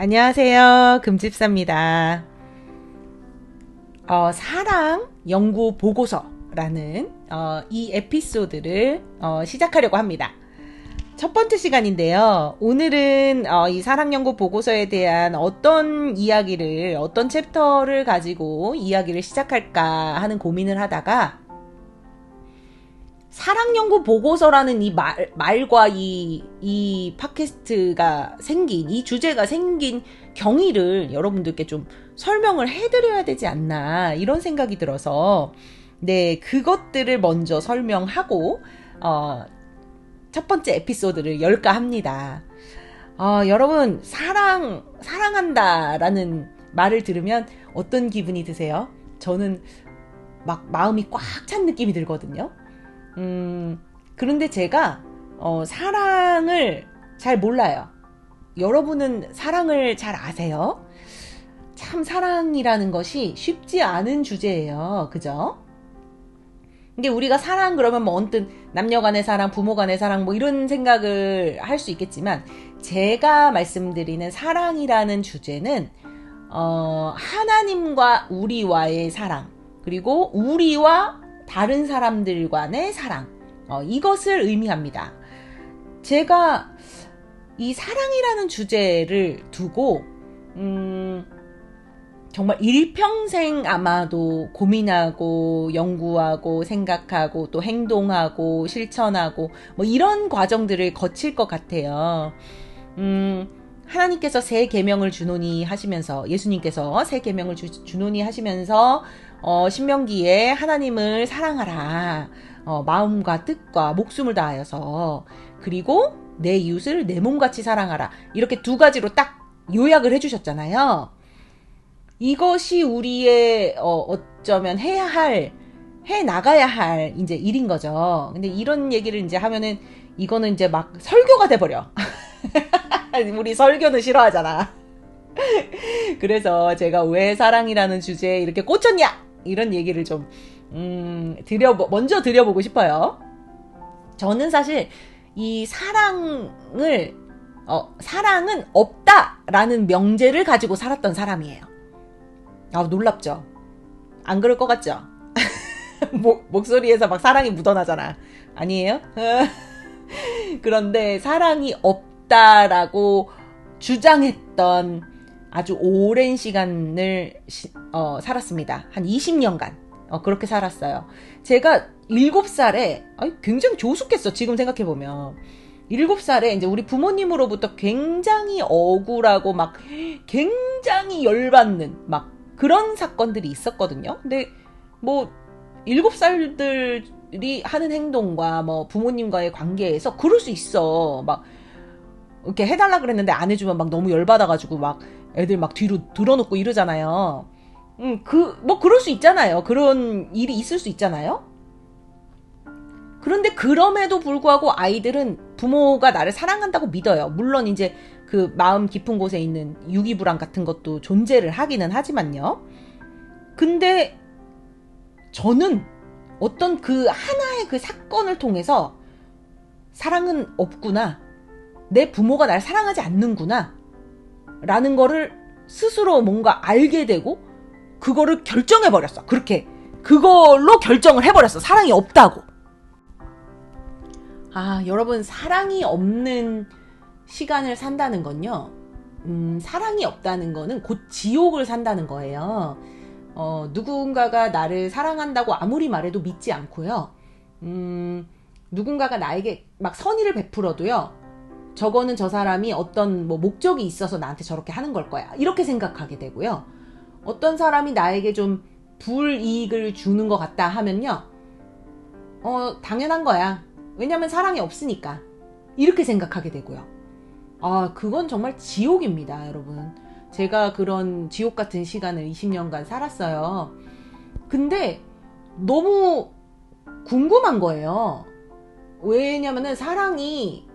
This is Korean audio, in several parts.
안녕하세요. 금집사입니다. 사랑 연구 보고서라는 이 에피소드를 시작하려고 합니다. 첫 번째 시간인데요. 오늘은 이 사랑 연구 보고서에 대한 어떤 이야기를, 어떤 챕터를 가지고 이야기를 시작할까 하는 고민을 하다가 사랑 연구 보고서라는 이 말과 이 팟캐스트가 생긴, 이 주제가 생긴 경위를 여러분들께 좀 설명을 해드려야 되지 않나, 이런 생각이 들어서, 네, 그것들을 먼저 설명하고, 첫 번째 에피소드를 열까 합니다. 여러분, 사랑한다라는 말을 들으면 어떤 기분이 드세요? 저는 막 마음이 꽉 찬 느낌이 들거든요. 그런데 제가 사랑을 잘 몰라요. 여러분은 사랑을 잘 아세요? 참 사랑이라는 것이 쉽지 않은 주제예요. 그죠? 근데 우리가 사랑 그러면 뭐 언뜻 남녀 간의 사랑, 부모 간의 사랑 뭐 이런 생각을 할 수 있겠지만, 제가 말씀드리는 사랑이라는 주제는 하나님과 우리와의 사랑, 그리고 우리와 다른 사람들 간의 사랑, 이것을 의미합니다. 제가 이 사랑이라는 주제를 두고 정말 일평생 아마도 고민하고 연구하고 생각하고 또 행동하고 실천하고 뭐 이런 과정들을 거칠 것 같아요. 하나님께서 새 계명을 주노니 하시면서, 예수님께서 새 계명을 주노니 하시면서 신명기에 하나님을 사랑하라, 마음과 뜻과 목숨을 다하여서, 그리고 내 이웃을 내 몸같이 사랑하라, 이렇게 두 가지로 딱 요약을 해주셨잖아요. 이것이 우리의 어쩌면 해 나가야 할 이제 일인 거죠. 근데 이런 얘기를 이제 하면은 이거는 이제 막 설교가 돼버려. 우리 설교는 싫어하잖아. 그래서 제가 왜 사랑이라는 주제에 이렇게 꽂혔냐, 이런 얘기를 좀 먼저 드려보고 싶어요. 저는 사실 이 사랑은 없다라는 명제를 가지고 살았던 사람이에요. 놀랍죠? 안 그럴 것 같죠? 목소리에서 막 사랑이 묻어나잖아. 아니에요? 그런데 사랑이 없다라고 주장했던 아주 오랜 시간을 살았습니다. 한 20년간 그렇게 살았어요. 제가 7살에 굉장히 조숙했어. 지금 생각해보면 7살에 이제 우리 부모님으로부터 굉장히 억울하고 막 굉장히 열받는 막 그런 사건들이 있었거든요. 근데 뭐 7살들이 하는 행동과 뭐 부모님과의 관계에서 그럴 수 있어. 막 이렇게 해달라 그랬는데 안 해주면 막 너무 열받아가지고 막 애들 막 뒤로 들어놓고 이러잖아요. 뭐 그럴 수 있잖아요. 그런 일이 있을 수 있잖아요. 그런데 그럼에도 불구하고 아이들은 부모가 나를 사랑한다고 믿어요. 물론 이제 그 마음 깊은 곳에 있는 유기불안 같은 것도 존재를 하기는 하지만요. 근데 저는 어떤 그 하나의 그 사건을 통해서 사랑은 없구나, 내 부모가 날 사랑하지 않는구나 라는 거를 스스로 뭔가 알게 되고 그거를 결정해버렸어. 그걸로 결정을 해버렸어. 사랑이 없다고. 여러분, 사랑이 없는 시간을 산다는 건요, 사랑이 없다는 거는 곧 지옥을 산다는 거예요. 누군가가 나를 사랑한다고 아무리 말해도 믿지 않고요. 누군가가 나에게 막 선의를 베풀어도요, 저거는 저 사람이 어떤 뭐 목적이 있어서 나한테 저렇게 하는 걸 거야, 이렇게 생각하게 되고요. 어떤 사람이 나에게 좀 불이익을 주는 것 같다 하면요, 당연한 거야. 왜냐면 사랑이 없으니까. 이렇게 생각하게 되고요. 그건 정말 지옥입니다, 여러분. 제가 그런 지옥 같은 시간을 20년간 살았어요. 근데 너무 궁금한 거예요. 왜냐면은 사랑이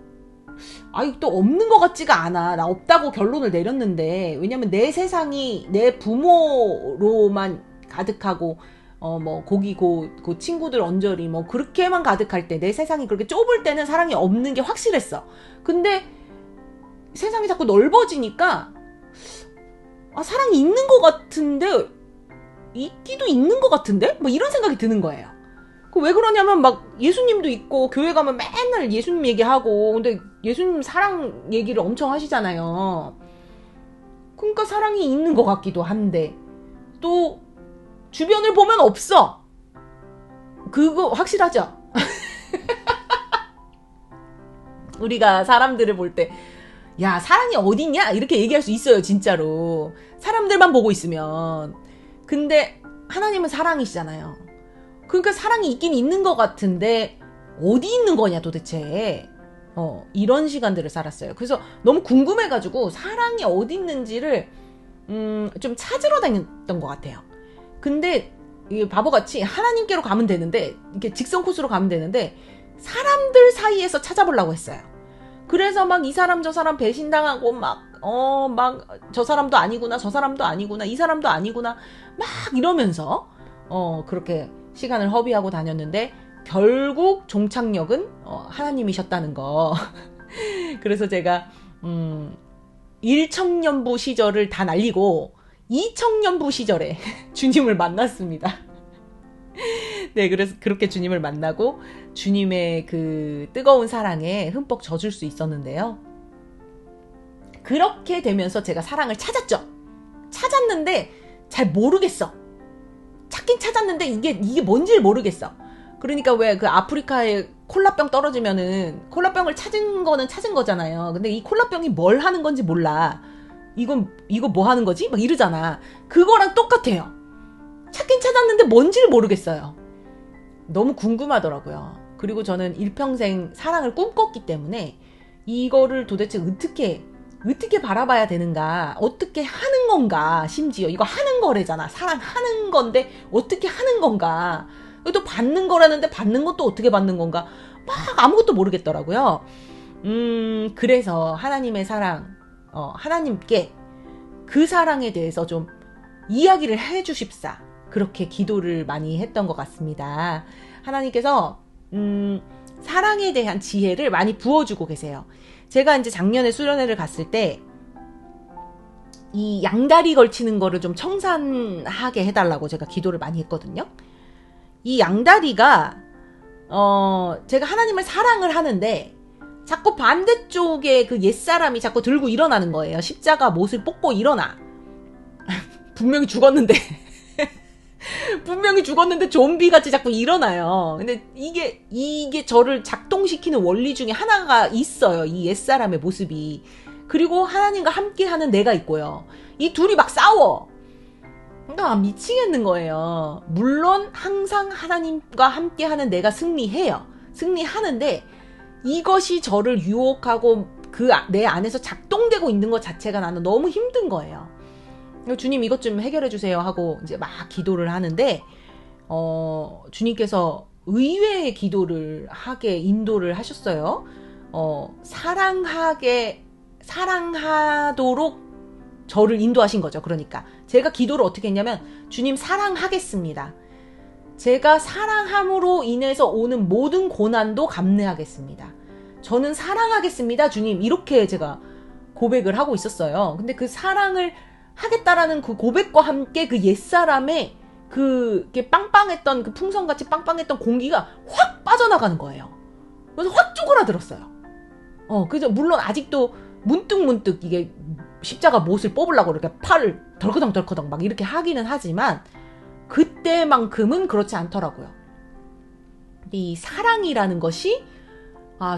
또 없는 것 같지가 않아. 나 없다고 결론을 내렸는데, 왜냐면 내 세상이 내 부모로만 가득하고 뭐 고기 고 친구들 언저리 뭐 그렇게만 가득할 때, 내 세상이 그렇게 좁을 때는 사랑이 없는 게 확실했어. 근데 세상이 자꾸 넓어지니까 사랑이 있는 것 같은데, 있기도 있는 것 같은데? 뭐 이런 생각이 드는 거예요. 왜 그러냐면 막 예수님도 있고 교회 가면 맨날 예수님 얘기하고, 근데 예수님 사랑 얘기를 엄청 하시잖아요. 그러니까 사랑이 있는 것 같기도 한데, 또 주변을 보면 없어. 그거 확실하죠? 우리가 사람들을 볼 때, 야, 사랑이 어딨냐? 이렇게 얘기할 수 있어요, 진짜로. 사람들만 보고 있으면. 근데 하나님은 사랑이시잖아요. 그러니까 사랑이 있긴 있는 것 같은데 어디 있는 거냐 도대체. 이런 시간들을 살았어요. 그래서 너무 궁금해가지고 사랑이 어디 있는지를 좀 찾으러 다녔던 것 같아요. 근데 이게 바보같이 하나님께로 가면 되는데, 이렇게 직선 코스로 가면 되는데 사람들 사이에서 찾아보려고 했어요. 그래서 막 이 사람 저 사람 배신당하고 막 저 사람도 아니구나, 저 사람도 아니구나, 이 사람도 아니구나 막 이러면서 그렇게 시간을 허비하고 다녔는데, 결국 종착역은 하나님이셨다는 거. 그래서 제가 1청년부 시절을 다 날리고 2청년부 시절에 주님을 만났습니다. 네, 그래서 그렇게 주님을 만나고 주님의 그 뜨거운 사랑에 흠뻑 젖을 수 있었는데요. 그렇게 되면서 제가 사랑을 찾았는데 잘 모르겠어. 찾긴 찾았는데 이게 뭔지를 모르겠어. 그러니까 왜 그 아프리카에 콜라병 떨어지면은 콜라병을 찾은 거는 찾은 거잖아요. 근데 이 콜라병이 뭘 하는 건지 몰라. 이거 뭐 하는 거지? 막 이러잖아. 그거랑 똑같아요. 찾긴 찾았는데 뭔지를 모르겠어요. 너무 궁금하더라고요. 그리고 저는 일평생 사랑을 꿈꿨기 때문에 이거를 도대체 어떻게 바라봐야 되는가, 어떻게 하는 건가, 심지어 이거 하는 거래잖아. 사랑하는 건데 어떻게 하는 건가, 또 받는 거라는데 받는 것도 어떻게 받는 건가, 막 아무것도 모르겠더라고요. 그래서 하나님의 사랑, 하나님께 그 사랑에 대해서 좀 이야기를 해주십사, 그렇게 기도를 많이 했던 것 같습니다. 하나님께서 사랑에 대한 지혜를 많이 부어주고 계세요. 제가 이제 작년에 수련회를 갔을 때 이 양다리 걸치는 거를 좀 청산하게 해달라고 제가 기도를 많이 했거든요. 이 양다리가 제가 하나님을 사랑을 하는데 자꾸 반대쪽에 그 옛사람이 자꾸 들고 일어나는 거예요. 십자가 못을 뽑고 일어나. 분명히 죽었는데 좀비같이 자꾸 일어나요. 근데 이게 저를 작동시키는 원리 중에 하나가 있어요. 이 옛사람의 모습이. 그리고 하나님과 함께하는 내가 있고요. 이 둘이 막 싸워. 그러니까 미치겠는 거예요. 물론 항상 하나님과 함께하는 내가 승리하는데 이것이 저를 유혹하고 내 안에서 작동되고 있는 것 자체가 나는 너무 힘든 거예요. 주님 이것 좀 해결해 주세요 하고 이제 막 기도를 하는데 주님께서 의외의 기도를 하게 인도를 하셨어요. 사랑하도록 저를 인도하신 거죠. 그러니까 제가 기도를 어떻게 했냐면, 주님 사랑하겠습니다. 제가 사랑함으로 인해서 오는 모든 고난도 감내하겠습니다. 저는 사랑하겠습니다, 주님. 이렇게 제가 고백을 하고 있었어요. 근데 그 사랑을 하겠다라는 그 고백과 함께 그 옛사람의 그게 빵빵했던, 그 풍선같이 빵빵했던 공기가 확 빠져나가는 거예요. 그래서 확 쪼그라들었어요. 그죠. 물론 아직도 문득 이게 십자가 못을 뽑으려고 이렇게 팔을 덜커덩 막 이렇게 하기는 하지만 그때만큼은 그렇지 않더라고요. 이 사랑이라는 것이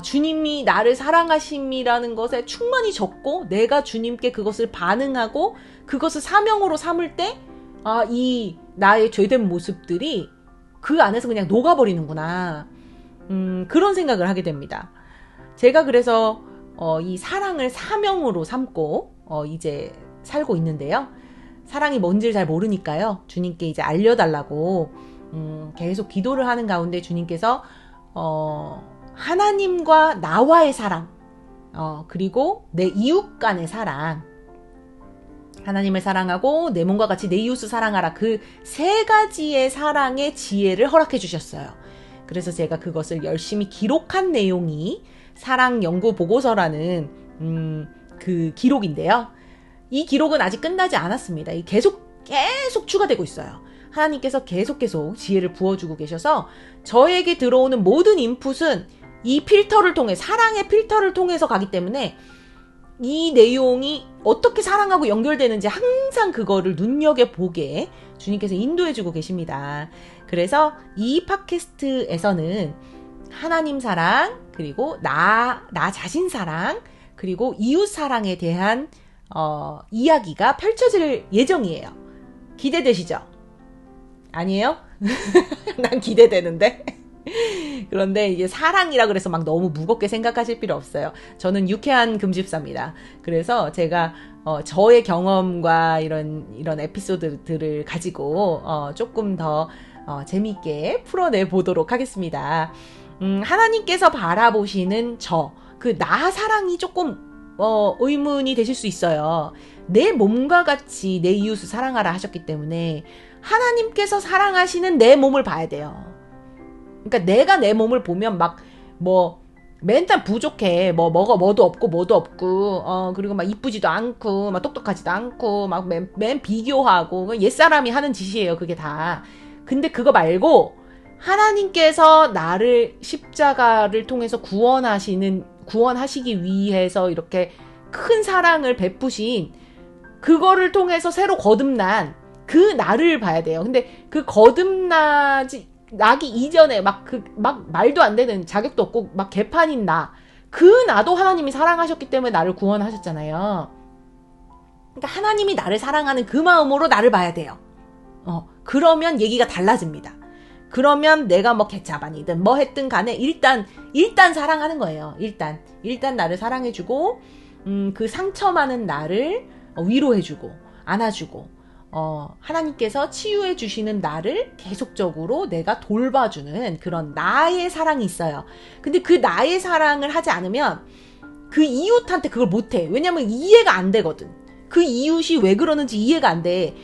주님이 나를 사랑하심이라는 것에 충만히 졌고 내가 주님께 그것을 반응하고 그것을 사명으로 삼을 때 이 나의 죄된 모습들이 그 안에서 그냥 녹아버리는구나. 그런 생각을 하게 됩니다. 제가 그래서 이 사랑을 사명으로 삼고 이제 살고 있는데요. 사랑이 뭔지를 잘 모르니까요. 주님께 이제 알려달라고 계속 기도를 하는 가운데 주님께서 하나님과 나와의 사랑, 그리고 내 이웃 간의 사랑, 하나님을 사랑하고 내 몸과 같이 내 이웃을 사랑하라, 그 세 가지의 사랑의 지혜를 허락해 주셨어요. 그래서 제가 그것을 열심히 기록한 내용이 사랑 연구 보고서라는 그 기록인데요. 이 기록은 아직 끝나지 않았습니다. 계속 추가되고 있어요. 하나님께서 계속 지혜를 부어주고 계셔서 저에게 들어오는 모든 인풋은 이 필터를 통해, 사랑의 필터를 통해서 가기 때문에 이 내용이 어떻게 사랑하고 연결되는지 항상 그거를 눈여겨보게 주님께서 인도해주고 계십니다. 그래서 이 팟캐스트에서는 하나님 사랑, 그리고 나 자신 사랑, 그리고 이웃 사랑에 대한 이야기가 펼쳐질 예정이에요. 기대되시죠? 아니에요? 난 기대되는데. 그런데 이게 사랑이라 그래서 막 너무 무겁게 생각하실 필요 없어요. 저는 유쾌한 금집사입니다. 그래서 제가 저의 경험과 이런 에피소드들을 가지고 조금 더 재미있게 풀어내 보도록 하겠습니다. 하나님께서 바라보시는 그 나 사랑이 조금 의문이 되실 수 있어요. 내 몸과 같이 내 이웃을 사랑하라 하셨기 때문에 하나님께서 사랑하시는 내 몸을 봐야 돼요. 그러니까 내가 내 몸을 보면 맨날 부족해. 뭐도 없고, 그리고 막 이쁘지도 않고, 막 똑똑하지도 않고, 막 맨 비교하고, 옛사람이 하는 짓이에요, 그게 다. 근데 그거 말고, 하나님께서 나를 십자가를 통해서 구원하시기 위해서 이렇게 큰 사랑을 베푸신 그거를 통해서 새로 거듭난 그 나를 봐야 돼요. 근데 그 나기 이전에 막 말도 안 되는, 자격도 없고 막 개판인 그 나도 하나님이 사랑하셨기 때문에 나를 구원하셨잖아요. 그러니까 하나님이 나를 사랑하는 그 마음으로 나를 봐야 돼요. 그러면 얘기가 달라집니다. 그러면 내가 개차반이든 뭐 했든 간에 일단 사랑하는 거예요. 일단 나를 사랑해주고, 그 상처 많은 나를 위로해주고, 안아주고, 하나님께서 치유해 주시는 나를 계속적으로 내가 돌봐주는 그런 나의 사랑이 있어요. 근데 그 나의 사랑을 하지 않으면 그 이웃한테 그걸 못해. 왜냐면 이해가 안 되거든. 그 이웃이 왜 그러는지 이해가 안 돼.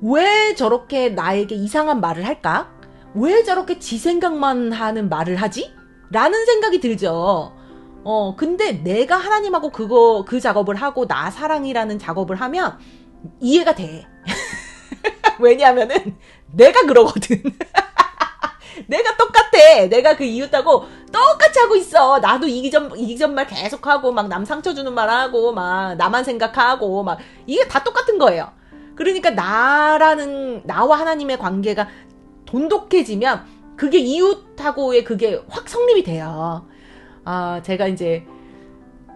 왜 저렇게 나에게 이상한 말을 할까? 왜 저렇게 지 생각만 하는 말을 하지? 라는 생각이 들죠. 근데 내가 하나님하고 그 작업을 하고 나 사랑이라는 작업을 하면 이해가 돼. 왜냐하면은 내가 그러거든. 내가 똑같아. 내가 그 이웃하고 똑같이 하고 있어. 나도 이기전 말 계속하고 막 남 상처 주는 말 하고 막 나만 생각하고 막 이게 다 똑같은 거예요. 그러니까 나와 하나님의 관계가 돈독해지면 그게 이웃하고의 그게 확 성립이 돼요. 제가 이제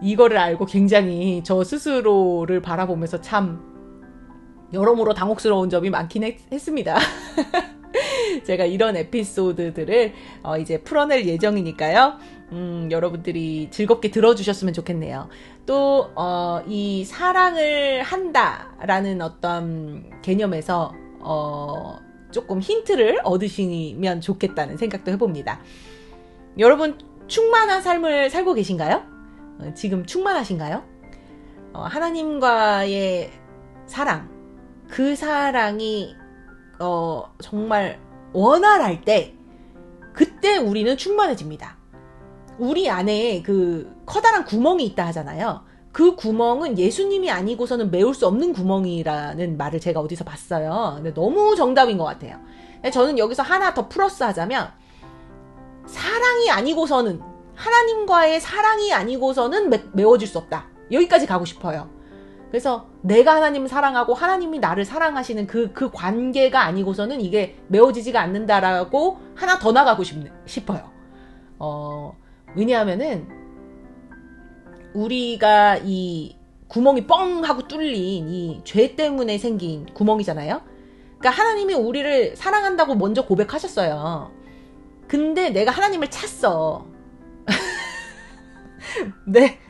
이거를 알고 굉장히 저 스스로를 바라보면서 참 여러모로 당혹스러운 점이 많긴 했습니다. 제가 이런 에피소드들을 이제 풀어낼 예정이니까요. 여러분들이 즐겁게 들어주셨으면 좋겠네요. 또 이 사랑을 한다라는 어떤 개념에서 조금 힌트를 얻으시면 좋겠다는 생각도 해봅니다. 여러분 충만한 삶을 살고 계신가요? 지금 충만하신가요? 하나님과의 사랑, 그 사랑이 정말 원활할 때 그때 우리는 충만해집니다. 우리 안에 그 커다란 구멍이 있다 하잖아요. 그 구멍은 예수님이 아니고서는 메울 수 없는 구멍이라는 말을 제가 어디서 봤어요. 근데 너무 정답인 것 같아요. 저는 여기서 하나 더 플러스 하자면 사랑이 아니고서는, 하나님과의 사랑이 아니고서는 메워질 수 없다. 여기까지 가고 싶어요. 그래서 내가 하나님을 사랑하고 하나님이 나를 사랑하시는 그 관계가 아니고서는 이게 메워지지가 않는다라고 하나 더 나가고 싶어요. 왜냐하면은 우리가 이 구멍이 뻥 하고 뚫린 이 죄 때문에 생긴 구멍이잖아요. 그러니까 하나님이 우리를 사랑한다고 먼저 고백하셨어요. 근데 내가 하나님을 찼어.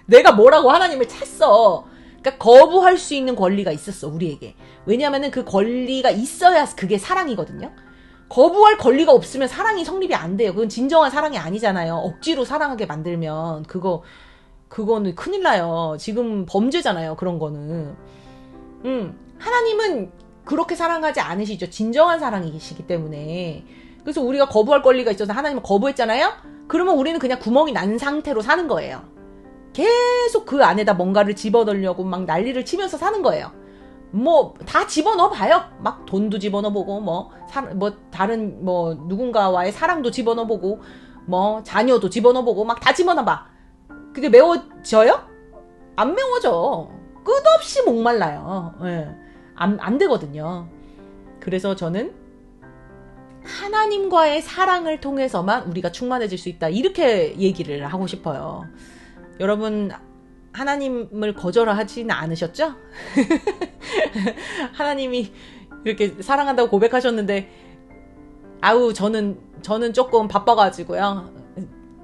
내가 뭐라고 하나님을 찼어. 그러니까 거부할 수 있는 권리가 있었어, 우리에게. 왜냐면은 그 권리가 있어야 그게 사랑이거든요. 거부할 권리가 없으면 사랑이 성립이 안 돼요. 그건 진정한 사랑이 아니잖아요. 억지로 사랑하게 만들면 그거는 큰일 나요. 지금 범죄잖아요, 그런 거는. 하나님은 그렇게 사랑하지 않으시죠. 진정한 사랑이시기 때문에. 그래서 우리가 거부할 권리가 있어서 하나님을 거부했잖아요. 그러면 우리는 그냥 구멍이 난 상태로 사는 거예요. 계속 그 안에다 뭔가를 집어넣으려고 막 난리를 치면서 사는 거예요. 뭐 다 집어넣어 봐요. 막 돈도 집어넣어 보고 뭐 다른 뭐 누군가와의 사랑도 집어넣어 보고 뭐 자녀도 집어넣어 보고 막 다 집어넣어 봐. 그게 매워져요? 안 매워져. 끝없이 목말라요. 예. 안 되거든요. 그래서 저는 하나님과의 사랑을 통해서만 우리가 충만해질 수 있다. 이렇게 얘기를 하고 싶어요. 여러분, 하나님을 거절하지는 않으셨죠? 하나님이 이렇게 사랑한다고 고백하셨는데, 아우, 저는 조금 바빠가지고요.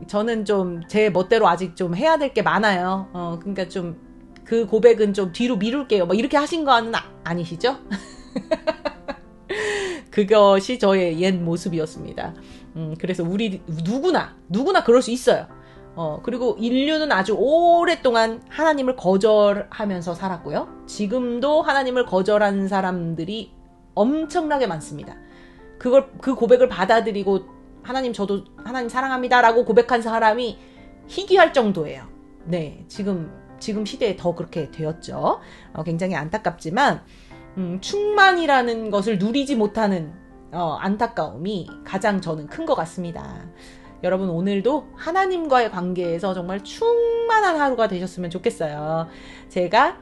저는 좀 제 멋대로 아직 좀 해야 될 게 많아요. 그러니까 좀 그 고백은 좀 뒤로 미룰게요. 뭐 이렇게 하신 거는 아니시죠? 그것이 저의 옛 모습이었습니다. 그래서 우리 누구나 그럴 수 있어요. 그리고 인류는 아주 오랫동안 하나님을 거절하면서 살았고요. 지금도 하나님을 거절하는 사람들이 엄청나게 많습니다. 그 고백을 받아들이고 저도 하나님 사랑합니다라고 고백한 사람이 희귀할 정도예요. 네, 지금 시대에 더 그렇게 되었죠. 굉장히 안타깝지만 충만이라는 것을 누리지 못하는 안타까움이 가장 저는 큰 것 같습니다. 여러분, 오늘도 하나님과의 관계에서 정말 충만한 하루가 되셨으면 좋겠어요. 제가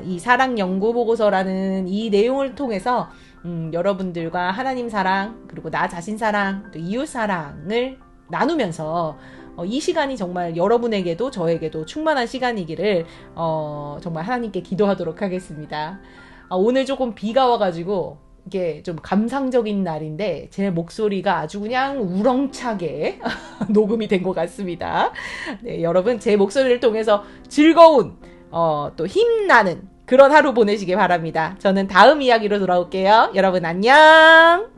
이 사랑 연구 보고서라는 이 내용을 통해서 여러분들과 하나님 사랑, 그리고 나 자신 사랑, 또 이웃 사랑을 나누면서 이 시간이 정말 여러분에게도 저에게도 충만한 시간이기를 정말 하나님께 기도하도록 하겠습니다. 오늘 조금 비가 와가지고 이게 좀 감상적인 날인데 제 목소리가 아주 그냥 우렁차게 녹음이 된 것 같습니다. 네, 여러분, 제 목소리를 통해서 즐거운 또 힘나는 그런 하루 보내시길 바랍니다. 저는 다음 이야기로 돌아올게요. 여러분 안녕.